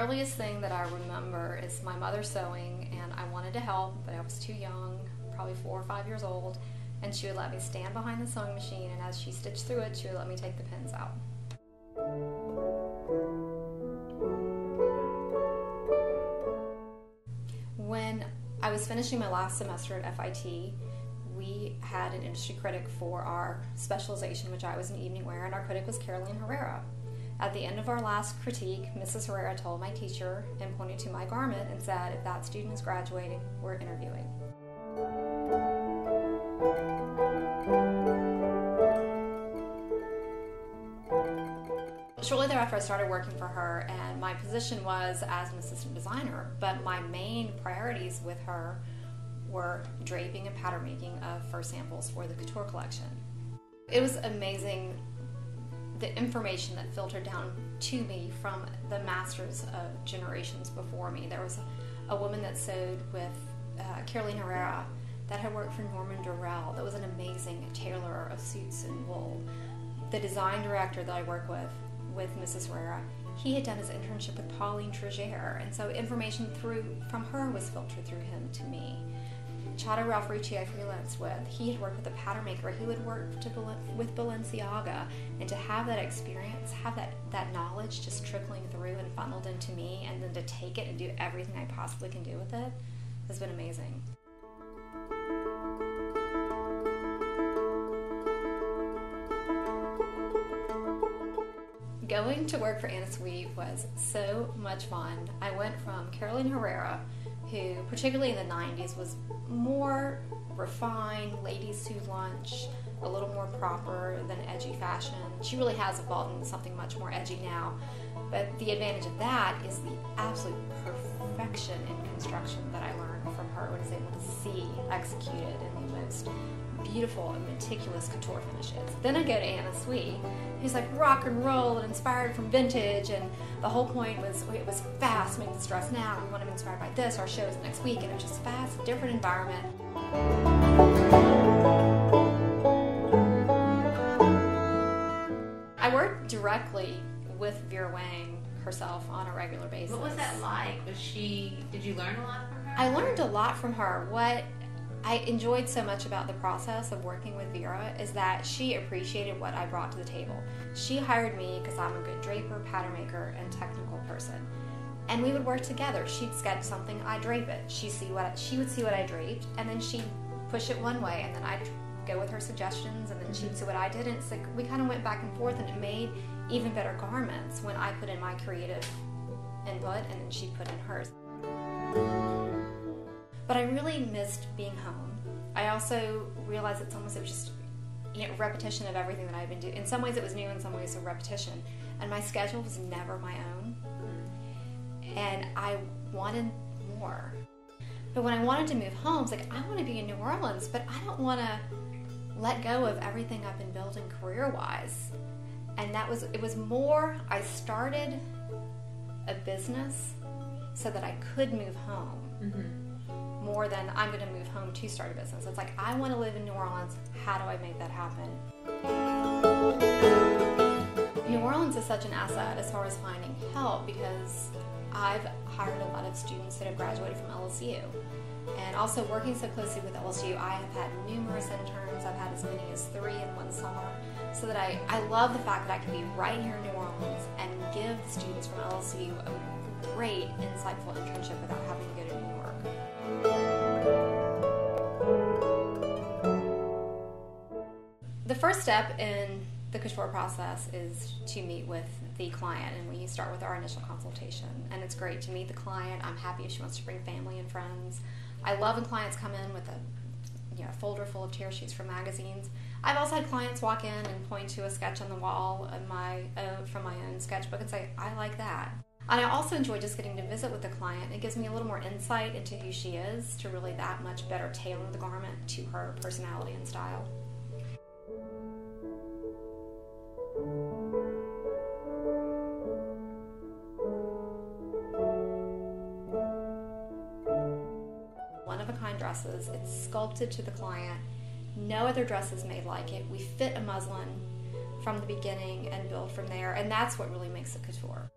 earliest thing that I remember is my mother sewing, and I wanted to help, but I was too young, probably 4 or 5 years old, and she would let me stand behind the sewing machine, and as she stitched through it, she would let me take the pins out. When I was finishing my last semester at FIT, we had an industry critic for our specialization, which I was in evening wear, and our critic was Caroline Herrera. At the end of our last critique, Mrs. Herrera told my teacher and pointed to my garment and said, "If that student is graduating, we're interviewing." Shortly thereafter, I started working for her, and my position was as an assistant designer, but my main priorities with her were draping and pattern making of fur samples for the couture collection. It was amazing the information that filtered down to me from the masters of generations before me. There was a woman that sewed with Caroline Herrera that had worked for Norman Durrell, that was an amazing tailorer of suits and wool. The design director that I work with Mrs. Herrera, he had done his internship with Pauline Trigere, and so information from her was filtered through him to me. Chado Ralph Ricci I freelanced with, he had worked with a pattern maker who had worked with Balenciaga, and to have that experience, have that knowledge just trickling through and funneled into me, and then to take it and do everything I possibly can do with it has been amazing. Going to work for Anna Sweet was so much fun. I went from Caroline Herrera, who particularly in the 90s was more refined, ladies suit lunch, a little more proper than edgy fashion. She really has evolved into something much more edgy now, but the advantage of that is the absolute perfection in construction that I learned from her and was able to see executed in the most beautiful and meticulous couture finishes. Then I go to Anna Sweet, who's like rock and roll and inspired from vintage, and the whole point was it was fast, make this dress now, we want to be inspired by this, our show's next week, and it was just fast, different environment. I worked directly with Vera Wang herself on a regular basis. What was that like? Did you learn a lot from her? I learned a lot from her. What I enjoyed so much about the process of working with Vera is that she appreciated what I brought to the table. She hired me because I'm a good draper, pattern maker, and technical person. And we would work together. She'd sketch something, I'd drape it. She would see what I draped, and then she'd push it one way, and then I'd go with her suggestions, and then she'd see what I did, and it's like we kind of went back and forth, and it made even better garments when I put in my creative input, and then she put in hers. But I really missed being home. I also realized it was just repetition of everything that I've been doing. In some ways it was new, in some ways a repetition. And my schedule was never my own. And I wanted more. But when I wanted to move home, it's like, I want to be in New Orleans, but I don't want to let go of everything I've been building career-wise. And it was more, I started a business so that I could move home. Mm-hmm. More than I'm going to move home to start a business. It's like, I want to live in New Orleans. How do I make that happen? New Orleans is such an asset as far as finding help because I've hired a lot of students that have graduated from LSU. And also working so closely with LSU, I have had numerous interns. I've had as many as 3 in one summer. So that I love the fact that I can be right here in New Orleans and give the students from LSU a great, insightful internship without having to go to New York. The first step in the couture process is to meet with the client, and we start with our initial consultation. And it's great to meet the client. I'm happy if she wants to bring family and friends. I love when clients come in with a folder full of tear sheets from magazines. I've also had clients walk in and point to a sketch on the wall of from my own sketchbook and say, I like that. And I also enjoy just getting to visit with the client. It gives me a little more insight into who she is to really that much better tailor the garment to her personality and style. One-of-a-kind dresses. It's sculpted to the client. No other dress is made like it. We fit a muslin from the beginning and build from there, and that's what really makes it couture.